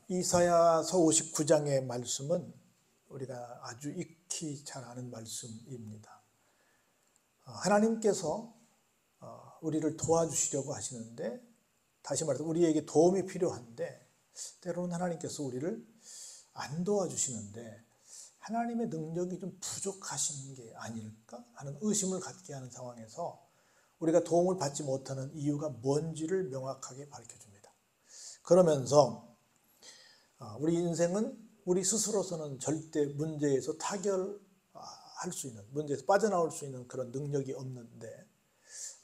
이사야서 59장의 말씀은 우리가 아주 익히 잘 아는 말씀입니다. 하나님께서 우리를 도와주시려고 하시는데, 다시 말해서 우리에게 도움이 필요한데 때로는 하나님께서 우리를 안 도와주시는데 하나님의 능력이 좀 부족하신 게 아닐까 하는 의심을 갖게 하는 상황에서 우리가 도움을 받지 못하는 이유가 뭔지를 명확하게 밝혀줍니다. 그러면서 우리 인생은 우리 스스로서는 절대 문제에서 타결할 수 있는, 문제에서 빠져나올 수 있는 그런 능력이 없는데,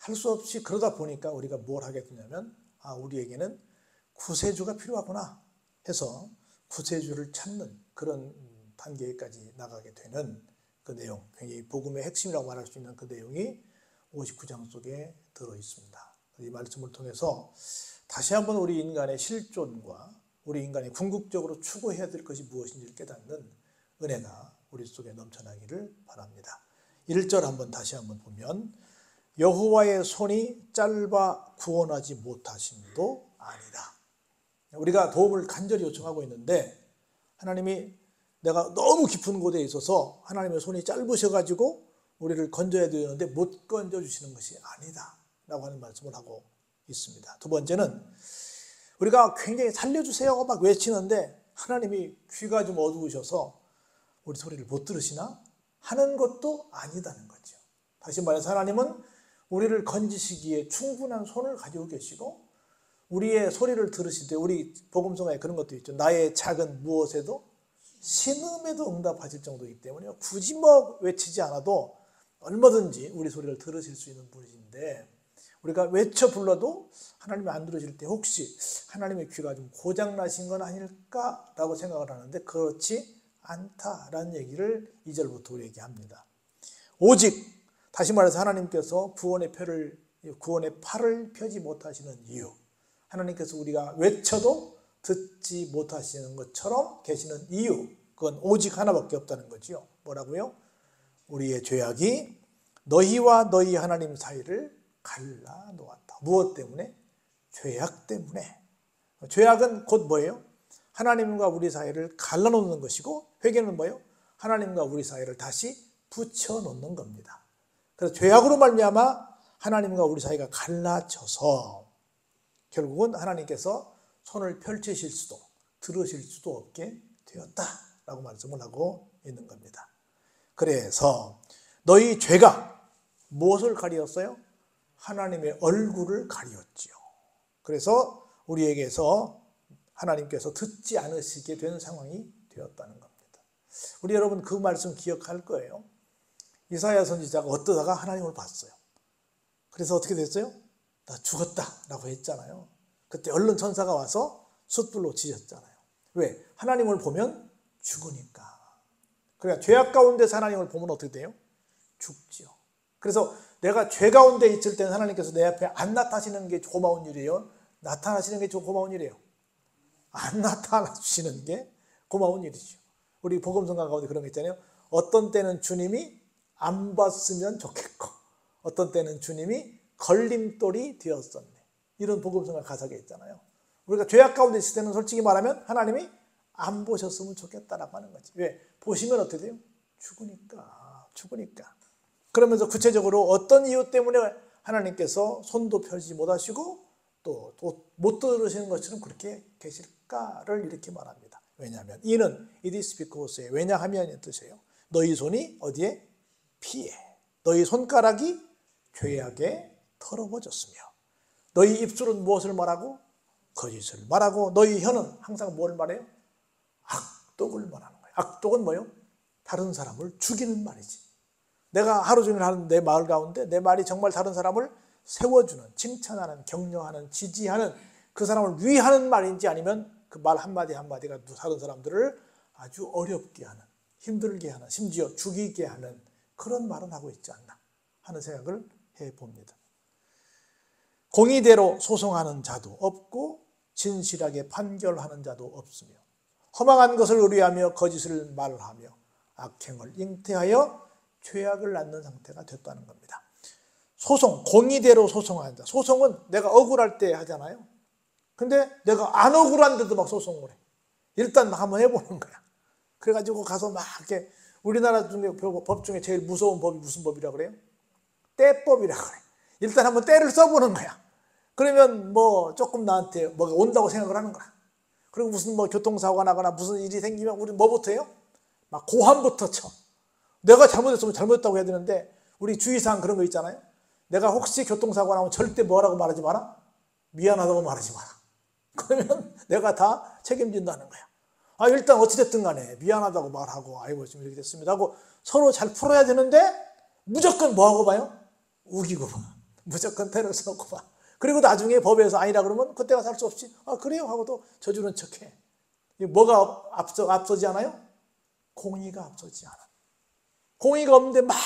할 수 없이 그러다 보니까 우리가 뭘 하게 되냐면 우리에게는 구세주가 필요하구나 해서 구세주를 찾는 그런 단계까지 나가게 되는 그 내용, 굉장히 복음의 핵심이라고 말할 수 있는 그 내용이 59장 속에 들어 있습니다. 이 말씀을 통해서 다시 한번 우리 인간의 실존과 우리 인간이 궁극적으로 추구해야 될 것이 무엇인지를 깨닫는 은혜가 우리 속에 넘쳐나기를 바랍니다. 1절 한번 다시 한번 보면, 여호와의 손이 짧아 구원하지 못하심도 아니다. 우리가 도움을 간절히 요청하고 있는데 하나님이 내가 너무 깊은 곳에 있어서 하나님의 손이 짧으셔가지고 우리를 건져야 되는데 못 건져주시는 것이 아니다 라고 하는 말씀을 하고 있습니다. 두 번째는 우리가 굉장히 살려주세요 막 외치는데 하나님이 귀가 좀 어두우셔서 우리 소리를 못 들으시나 하는 것도 아니다는 거죠. 다시 말해서 하나님은 우리를 건지시기에 충분한 손을 가지고 계시고 우리의 소리를 들으시되, 우리 복음성에 그런 것도 있죠. 나의 작은 무엇에도 신음에도 응답하실 정도이기 때문에 굳이 외치지 않아도 얼마든지 우리 소리를 들으실 수 있는 분이신데, 우리가 외쳐 불러도 하나님이 안 들으실 때 혹시 하나님의 귀가 좀 고장나신 건 아닐까라고 생각을 하는데 그렇지 않다라는 얘기를 2절부터 우리에게 합니다. 오직 다시 말해서 하나님께서 구원의 팔을 펴지 못하시는 이유, 하나님께서 우리가 외쳐도 듣지 못하시는 것처럼 계시는 이유, 그건 오직 하나밖에 없다는 거지요. 뭐라고요? 우리의 죄악이 너희와 너희 하나님 사이를 갈라놓았다. 무엇 때문에? 죄악 때문에. 죄악은 곧 뭐예요? 하나님과 우리 사이를 갈라놓는 것이고, 회개는 뭐예요? 하나님과 우리 사이를 다시 붙여놓는 겁니다. 그래서 죄악으로 말미암아 하나님과 우리 사이가 갈라져서 결국은 하나님께서 손을 펼치실 수도 들으실 수도 없게 되었다라고 말씀을 하고 있는 겁니다. 그래서 너희 죄가 무엇을 가리었어요? 하나님의 얼굴을 가리었지요. 그래서 우리에게서 하나님께서 듣지 않으시게 된 상황이 되었다는 겁니다. 우리 여러분 그 말씀 기억할 거예요. 이사야 선지자가 어떠다가 하나님을 봤어요. 그래서 어떻게 됐어요? 나 죽었다 라고 했잖아요. 그때 얼른 천사가 와서 숯불로 지셨잖아요. 왜? 하나님을 보면 죽으니까. 그러니까 죄악 가운데서 하나님을 보면 어떻게 돼요? 죽지요. 그래서 내가 죄 가운데 있을 때는 하나님께서 내 앞에 안 나타나시는 게 고마운 일이에요? 나타나시는 게 고마운 일이에요? 안 나타나시는 게 고마운 일이죠. 우리 복음성가 가운데 그런 거 있잖아요. 어떤 때는 주님이 안 봤으면 좋겠고 어떤 때는 주님이 걸림돌이 되었었네. 이런 복음성가 가사가 있잖아요. 우리가 죄악 가운데 있을 때는 솔직히 말하면 하나님이 안 보셨으면 좋겠다라고 하는 거지. 왜? 보시면 어떻게 돼요? 죽으니까. 그러면서 구체적으로 어떤 이유 때문에 하나님께서 손도 펴지 못하시고 또 못 들으시는 것처럼 그렇게 계실까를 이렇게 말합니다. 왜냐하면 이는 it is because에 왜냐하면의 뜻이에요. 너희 손이 어디에? 피에. 너희 손가락이 죄악에 털어버졌으며 너희 입술은 무엇을 말하고? 거짓을 말하고 너희 혀는 항상 뭘 말해요? 악독을 말하는 거예요. 악독은 뭐예요? 다른 사람을 죽이는 말이지. 내가 하루 종일 하는 내 말 가운데 내 말이 정말 다른 사람을 세워주는, 칭찬하는, 격려하는, 지지하는, 그 사람을 위하는 말인지 아니면 그 말 한마디 한마디가 다른 사람들을 아주 어렵게 하는, 힘들게 하는, 심지어 죽이게 하는 그런 말은 하고 있지 않나 하는 생각을 해봅니다. 공의대로 소송하는 자도 없고 진실하게 판결하는 자도 없으며 허망한 것을 의뢰하며 거짓을 말하며 악행을 잉태하여 죄악을 낳는 상태가 됐다는 겁니다. 소송, 공의대로 소송하는 자. 소송은 내가 억울할 때 하잖아요. 근데 내가 안 억울한데도 막 소송을 해. 일단 한번 해보는 거야. 그래가지고 가서 막 이렇게 우리나라 중에 법 중에 제일 무서운 법이 무슨 법이라 그래요? 떼법이라 그래. 일단 한번 떼를 써보는 거야. 그러면 뭐 조금 나한테 뭐가 온다고 생각을 하는 거야. 그리고 무슨 뭐 교통사고가 나거나 무슨 일이 생기면 우리 뭐부터 해요? 막 고함부터 쳐. 내가 잘못했으면 잘못했다고 해야 되는데 우리 주의사항 그런 거 있잖아요. 내가 혹시 교통사고가 나면 절대 뭐라고 말하지 마라? 미안하다고 말하지 마라. 그러면 내가 다 책임진다는 거야. 일단 어찌됐든 간에 미안하다고 말하고 아이고 지금 이렇게 됐습니다 하고 서로 잘 풀어야 되는데 무조건 뭐하고 봐요? 우기고 봐. 무조건 패를 써놓고 봐. 그리고 나중에 법에서 아니라 그러면 그때가 살 수 없이 그래요 하고도 져주는 척해. 뭐가 앞서지 않아요? 공의가 앞서지 않아. 공의가 없는데 막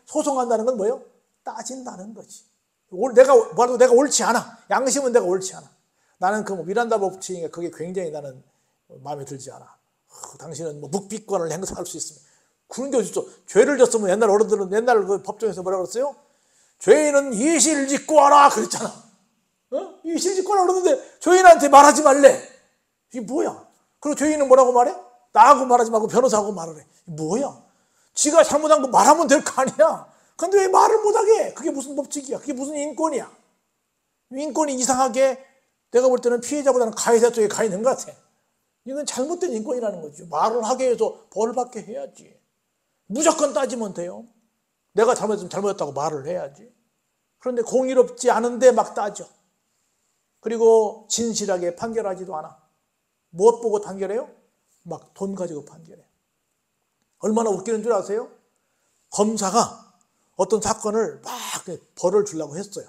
소송한다는 건 뭐예요? 따진다는 거지. 내가 옳지 않아. 양심은 내가 옳지 않아. 나는 그 미란다 법칙에 그게 굉장히 나는 마음에 들지 않아. 당신은 뭐 묵비권을 행사할 수 있으면 그런 게 어딨어. 죄를 졌으면 옛날 어른들은 옛날 그 법정에서 뭐라 그랬어요? 죄인은 이실 짓고 와라 그랬잖아. 이실 짓고 와라 그러는데 죄인한테 말하지 말래. 이게 뭐야? 그리고 죄인은 뭐라고 말해? 나하고 말하지 말고 변호사하고 말을 해. 뭐야? 지가 잘못한 거 말하면 될 거 아니야. 근데 왜 말을 못하게? 그게 무슨 법칙이야? 그게 무슨 인권이야? 인권이 이상하게 내가 볼 때는 피해자보다는 가해자 쪽에 가 있는 것 같아. 이건 잘못된 인권이라는 거죠. 말을 하게 해서 벌 받게 해야지. 무조건 따지면 돼요. 내가 잘못했으면 잘못했다고 말을 해야지. 그런데 공의롭지 않은데 막 따져. 그리고 진실하게 판결하지도 않아. 무엇 보고 판결해요? 막 돈 가지고 판결해. 얼마나 웃기는 줄 아세요? 검사가 어떤 사건을 막 벌을 주려고 했어요.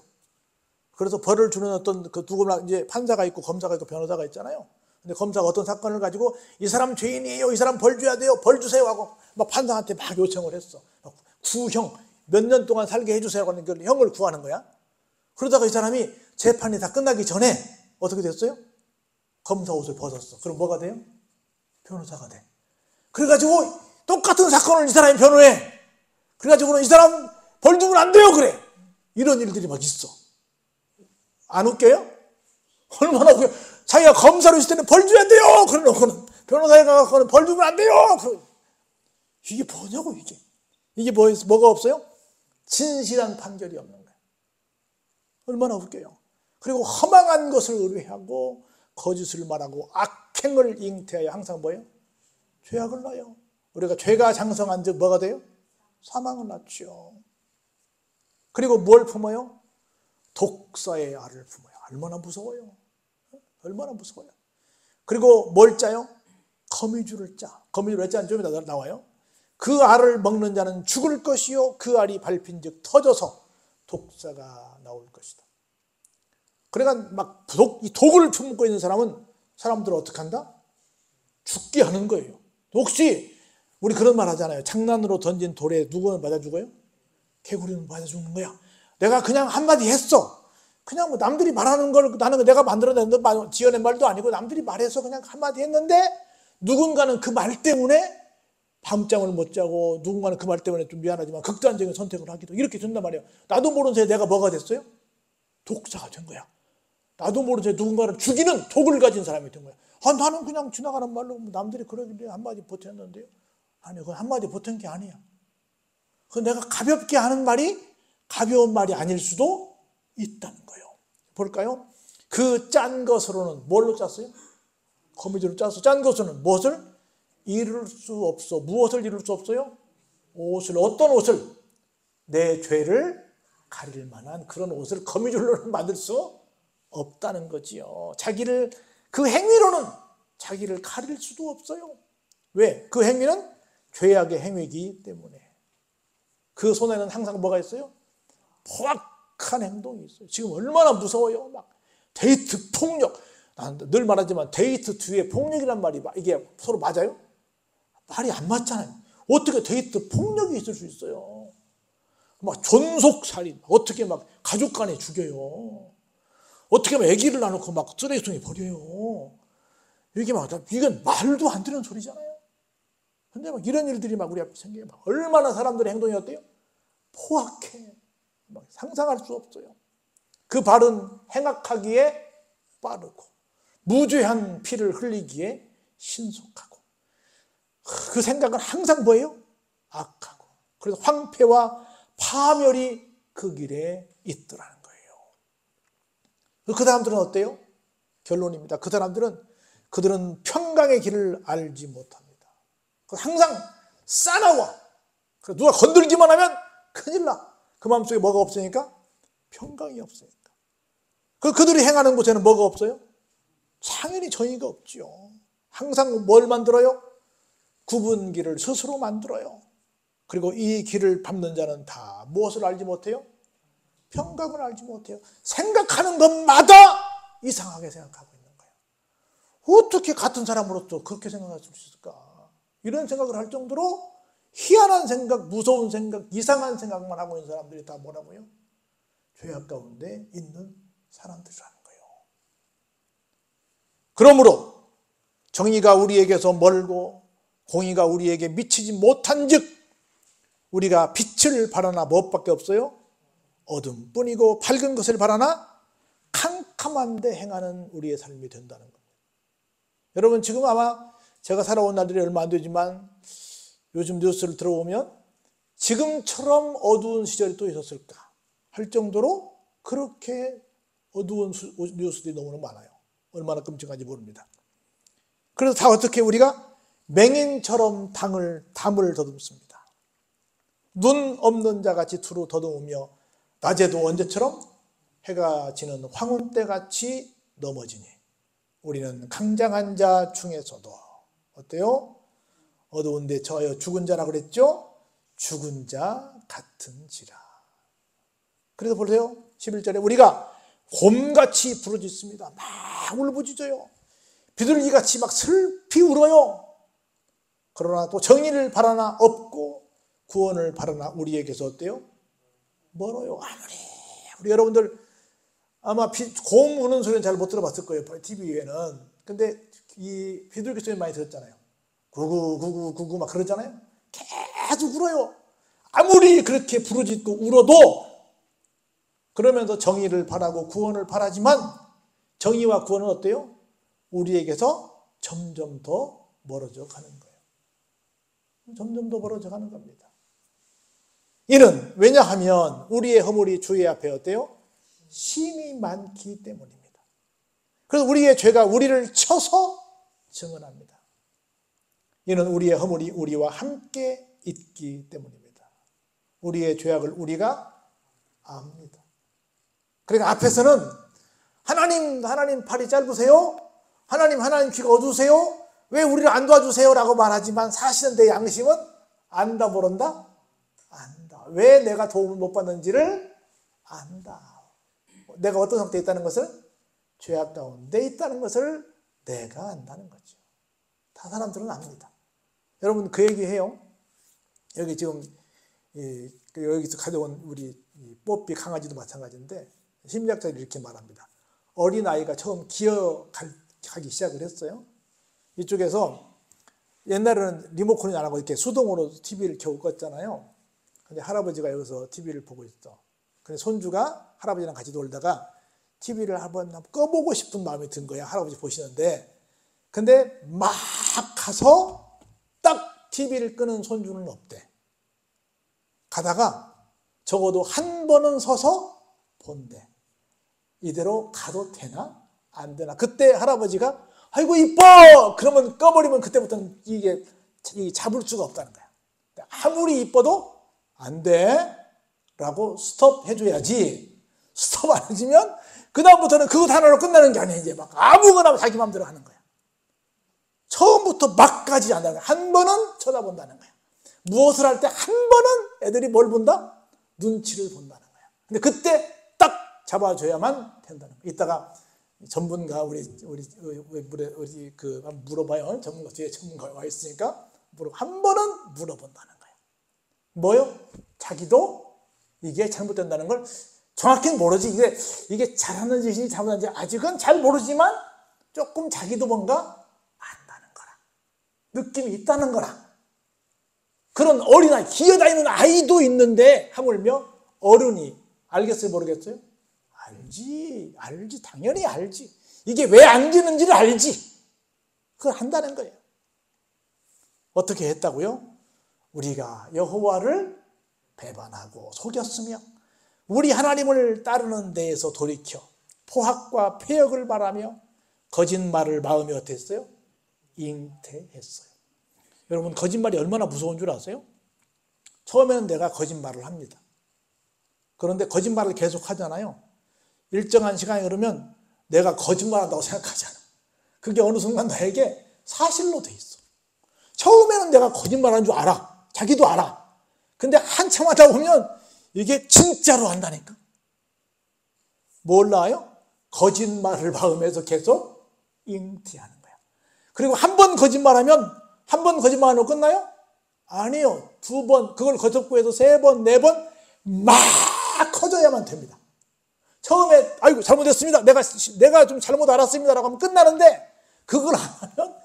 그래서 벌을 주는 어떤 그 누구나 이제 판사가 있고 검사가 있고 변호사가 있잖아요. 근데 검사가 어떤 사건을 가지고 이 사람 죄인이에요. 이 사람 벌 줘야 돼요. 벌 주세요 하고 막 판사한테 막 요청을 했어. 구형 몇 년 동안 살게 해주세요 하는 그 형을 구하는 거야. 그러다가 이 사람이 재판이 다 끝나기 전에 어떻게 됐어요? 검사 옷을 벗었어. 그럼 뭐가 돼요? 변호사가 돼. 그래가지고 똑같은 사건을 이 사람이 변호해. 그래가지고는 이 사람 벌 주면 안 돼요 그래. 이런 일들이 막 있어. 안 웃겨요? 얼마나 웃겨요. 자기가 검사로 있을 때는 벌 줘야 돼요. 그래 놓고는 변호사에 가서는 벌 주면 안 돼요. 이게 뭐냐고 이게. 이게 뭐가 없어요? 진실한 판결이 없는 거예요. 얼마나 웃겨요. 그리고 허망한 것을 의뢰하고 거짓을 말하고 악행을 잉태하여 항상 뭐예요? 죄악을 낳아요. 우리가 죄가 장성한 즉 뭐가 돼요? 사망을 낳죠. 그리고 뭘 품어요? 독사의 알을 품어요. 얼마나 무서워요. 얼마나 무서워요. 그리고 뭘 짜요? 거미줄을 짜. 거미줄을 왜 짜는 좀 이따 나와요. 그 알을 먹는 자는 죽을 것이요 그 알이 밟힌 즉 터져서 독사가 나올 것이다. 그러니까 막 이 독을 품고 있는 사람은 사람들을 어떻게 한다? 죽게 하는 거예요. 혹시 우리 그런 말 하잖아요. 장난으로 던진 돌에 누구는 맞아 죽어요? 개구리는 맞아 죽는 거야. 내가 그냥 한마디 했어. 그냥 뭐 남들이 말하는 걸 나는 내가 만들어낸 지어낸 말도 아니고 남들이 말해서 그냥 한마디 했는데 누군가는 그 말 때문에 밤잠을 못 자고 누군가는 그 말 때문에 좀 미안하지만 극단적인 선택을 하기도 이렇게 된단 말이에요. 나도 모르는 새에 내가 뭐가 됐어요? 독사가 된 거야. 나도 모르는 새에 누군가를 죽이는 독을 가진 사람이 된 거야. 나는 그냥 지나가는 말로 남들이 그러길래 한마디 보탰는데요. 아니 그건 한마디 보탠 게 아니야. 그건 내가 가볍게 하는 말이 가벼운 말이 아닐 수도 있다는 거예요. 볼까요? 그 짠 것으로는 뭘로 짰어요? 거미줄을 짜서 짠 것으로는 무엇을? 이룰 수 없어. 무엇을 이룰 수 없어요? 옷을. 어떤 옷을? 내 죄를 가릴 만한 그런 옷을 거미줄로는 만들 수 없다는 거지요. 그 행위로는 자기를 가릴 수도 없어요. 왜? 그 행위는 죄악의 행위이기 때문에. 그 손에는 항상 뭐가 있어요? 포악한 행동이 있어요. 지금 얼마나 무서워요. 막 데이트 폭력. 난 늘 말하지만 데이트 뒤에 폭력이란 말이 이게 서로 맞아요? 말이 안 맞잖아요. 어떻게 데이트 폭력이 있을 수 있어요? 막 존속살인, 어떻게 막 가족 간에 죽여요. 어떻게 막 아기를 낳아놓고 막 쓰레기통에 버려요. 이건 말도 안 되는 소리잖아요. 근데 막 이런 일들이 막 우리 앞에 생겨요. 막 얼마나 사람들의 행동이 어때요? 포악해. 막 상상할 수 없어요. 그 바른 행악하기에 빠르고 무죄한 피를 흘리기에 신속하고 그 생각은 항상 뭐예요? 악하고 그래서 황폐와 파멸이 그 길에 있더라는 거예요. 그 사람들은 어때요? 결론입니다. 그들은 평강의 길을 알지 못합니다. 항상 싸나워. 누가 건들기만 하면 큰일 나. 그 마음속에 뭐가 없으니까? 평강이 없으니까. 그들이 행하는 곳에는 뭐가 없어요? 당연히 정의가 없죠. 항상 뭘 만들어요? 굽은 길을 스스로 만들어요. 그리고 이 길을 밟는 자는 다 무엇을 알지 못해요? 평강을 알지 못해요. 생각하는 것마다 이상하게 생각하고 있는 거예요. 어떻게 같은 사람으로서 그렇게 생각할 수 있을까? 이런 생각을 할 정도로 희한한 생각, 무서운 생각, 이상한 생각만 하고 있는 사람들이 다 뭐라고요? 죄악 가운데 있는 사람들이라는 거예요. 그러므로 정의가 우리에게서 멀고 공의가 우리에게 미치지 못한 즉 우리가 빛을 바라나 무엇밖에 없어요? 어둠뿐이고 밝은 것을 바라나 캄캄한 데 행하는 우리의 삶이 된다는 겁니다. 여러분 지금 아마 제가 살아온 날들이 얼마 안 되지만 요즘 뉴스를 들어보면 지금처럼 어두운 시절이 또 있었을까 할 정도로 그렇게 어두운 뉴스들이 너무나 많아요. 얼마나 끔찍한지 모릅니다. 그래서 다 어떻게 우리가 맹인처럼 담을 더듬습니다. 눈 없는 자같이 두루 더듬으며 낮에도 언제처럼 해가 지는 황혼때같이 넘어지니 우리는 강장한 자 중에서도 어때요? 어두운 데 처하여 죽은 자라고 그랬죠? 죽은 자 같은지라. 그래서 보세요. 11절에 우리가 곰같이 부르짖습니다. 막 울부짖어요. 비둘기같이 막 슬피 울어요. 그러나 또 정의를 바라나 없고 구원을 바라나 우리에게서 어때요? 멀어요. 아무리 우리 여러분들 아마 곰 우는 소리는 잘 못 들어봤을 거예요. TV에는. 근데 이 비둘기 소리 많이 들었잖아요. 구구구구구구 막 그러잖아요. 계속 울어요. 아무리 그렇게 부르짖고 울어도 그러면서 정의를 바라고 구원을 바라지만 정의와 구원은 어때요? 우리에게서 점점 더 멀어져 가는 거예요. 점점 더 멀어져 가는 겁니다. 이는 왜냐하면 우리의 허물이 주의 앞에 어때요? 심히 많기 때문입니다. 그래서 우리의 죄가 우리를 쳐서 증언합니다. 이는 우리의 허물이 우리와 함께 있기 때문입니다. 우리의 죄악을 우리가 압니다. 그러니까 앞에서는 하나님 팔이 짧으세요? 하나님 귀가 어두우세요? 왜 우리를 안 도와주세요? 라고 말하지만 사실은 내 양심은 안다 모른다? 안다. 왜 내가 도움을 못 받는지를 안다. 내가 어떤 상태에 있다는 것을 죄악 가운데 있다는 것을 내가 안다는 거죠. 다 사람들은 압니다. 여러분 그 얘기해요. 여기 지금 여기서 가져온 우리 뽀삐 강아지도 마찬가지인데 심리학자들이 이렇게 말합니다. 어린아이가 처음 기어가기 시작을 했어요. 이쪽에서 옛날에는 리모컨이 안 하고 이렇게 수동으로 TV를 켜고 껐잖아요. 근데 할아버지가 여기서 TV를 보고 있어. 근데 손주가 할아버지랑 같이 놀다가 TV를 한번 꺼보고 싶은 마음이 든 거야. 할아버지 보시는데. 근데 막 가서 딱 TV를 끄는 손주는 없대. 가다가 적어도 한 번은 서서 본대. 이대로 가도 되나? 안 되나? 그때 할아버지가 아이고 이뻐! 그러면 꺼버리면 그때부터는 이게 잡을 수가 없다는 거야. 아무리 이뻐도 안 돼! 라고 스톱 해줘야지. 스톱 안 해주면 그 다음부터는 그것 하나로 끝나는 게 아니야. 이제 막 아무거나 자기 마음대로 하는 거야. 처음부터 막까지 안 하는 거야. 한 번은 쳐다본다는 거야. 무엇을 할 때 한 번은 애들이 뭘 본다? 눈치를 본다는 거야. 근데 그때 딱 잡아줘야만 된다는 거야. 이따가 전문가 우리 물어봐요. 전문가 뒤에 전문가가 와 있으니까 한 번은 물어본다는 거야. 뭐요? 자기도 이게 잘못된다는 걸 정확히는 모르지. 이게 잘하는 짓이 잘못하는지 아직은 잘 모르지만 조금 자기도 뭔가 안다는 거라. 느낌이 있다는 거라. 그런 어린아이, 기어다니는 아이도 있는데 하물며 어른이 알겠어요? 모르겠어요? 알지. 당연히 알지. 이게 왜 안 되는지를 알지. 그걸 한다는 거예요. 어떻게 했다고요? 우리가 여호와를 배반하고 속였으며 우리 하나님을 따르는 데에서 돌이켜 포학과 폐역을 바라며 거짓말을 마음에 어땠어요? 잉태했어요. 여러분, 거짓말이 얼마나 무서운 줄 아세요? 처음에는 내가 거짓말을 합니다. 그런데 거짓말을 계속 하잖아요. 일정한 시간이 흐르면 내가 거짓말한다고 생각하잖아. 그게 어느 순간 나에게 사실로 돼 있어. 처음에는 내가 거짓말하는 줄 알아. 자기도 알아. 근데 한참 하다 보면 이게 진짜로 한다니까. 뭘 나와요? 거짓말을 마음에서 계속 잉태하는 거야. 그리고 한 번 거짓말하면 한 번 거짓말하고 끝나요? 아니요. 2번, 그걸 거듭구해서 3번, 4번 막 커져야만 됩니다. 처음에 아이고 잘못했습니다. 내가 좀 잘못 알았습니다라고 하면 끝나는데 그걸 안 하면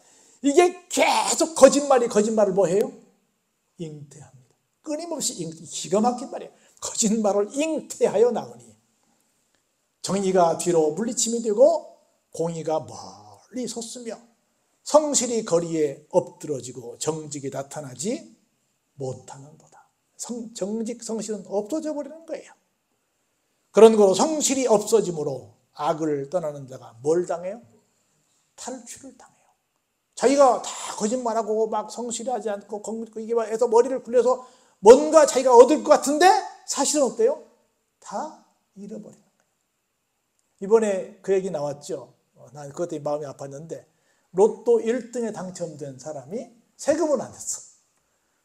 이게 계속 거짓말을 뭐 해요? 잉태합니다. 끊임없이 기가 막힌 말이에요. 거짓말을 잉태하여 나오니 정의가 뒤로 물리침이 되고 공의가 멀리 섰으며 성실이 거리에 엎드러지고 정직이 나타나지 못하는도다. 정직, 성실은 없어져 버리는 거예요. 그런 거로 성실이 없어짐으로 악을 떠나는 자가 뭘 당해요? 탈취를 당해요. 자기가 다 거짓말하고 막 성실하지 않고 이게 해서 머리를 굴려서 뭔가 자기가 얻을 것 같은데 사실은 어때요? 다 잃어버리는 거예요. 이번에 그 얘기 나왔죠. 난 그것 때문에 마음이 아팠는데 로또 1등에 당첨된 사람이 세금을 안 냈어.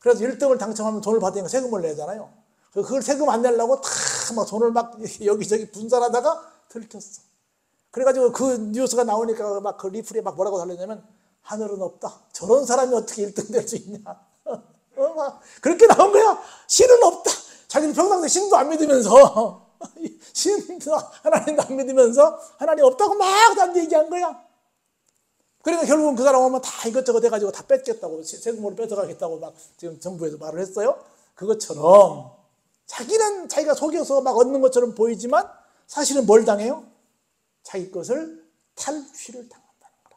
그래서 1등을 당첨하면 돈을 받으니까 세금을 내잖아요. 그걸 세금 안 내려고 다 막 돈을 막 여기저기 분산하다가 들켰어. 그래가지고 그 뉴스가 나오니까 막 그 리플에 막 뭐라고 달렸냐면 하늘은 없다. 저런 사람이 어떻게 1등 될 수 있냐. 막 그렇게 나온 거야. 신은 없다. 자기는 평상시에 신도 안 믿으면서 신도 하나님도 안 믿으면서 하나님 없다고 막 나한테 얘기한 거야. 그러니까 결국은 그 사람 오면 다 이것저것 해가지고 다 뺏겠다고 세금으로 뺏어가겠다고 막 지금 정부에서 말을 했어요. 그것처럼 자기는 자기가 속여서 막 얻는 것처럼 보이지만 사실은 뭘 당해요? 자기 것을 탈취를 당한다는 거라.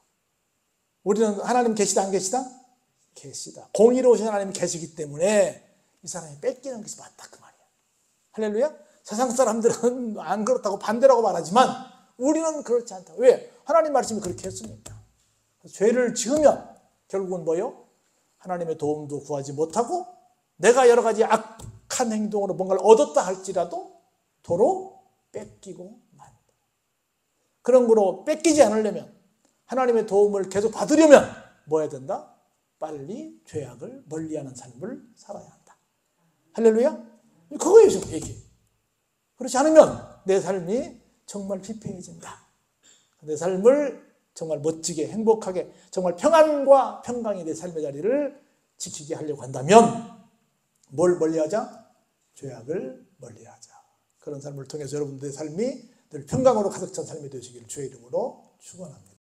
우리는 하나님 계시다 안 계시다? 계시다. 공의로우신 하나님이 계시기 때문에 이 사람이 뺏기는 것이 맞다 그 말이야. 할렐루야? 세상 사람들은 안 그렇다고 반대라고 말하지만 우리는 그렇지 않다. 왜? 하나님 말씀이 그렇게 했으니까. 죄를 지으면 결국은 뭐예요? 하나님의 도움도 구하지 못하고 내가 여러 가지 악한 행동으로 뭔가를 얻었다 할지라도 도로 뺏기고 만다. 그런 거로 뺏기지 않으려면 하나님의 도움을 계속 받으려면 뭐 해야 된다? 빨리 죄악을 멀리하는 삶을 살아야 한다. 할렐루야? 그거예요 지금 얘기. 그렇지 않으면 내 삶이 정말 피폐해진다. 내 삶을 정말 멋지게 행복하게 정말 평안과 평강이 내 삶의 자리를 지키게 하려고 한다면 뭘 멀리하자? 죄악을 멀리하자. 그런 삶을 통해서 여러분들의 삶이 늘 평강으로 가득 찬 삶이 되시기를 주의 이름으로 축원합니다.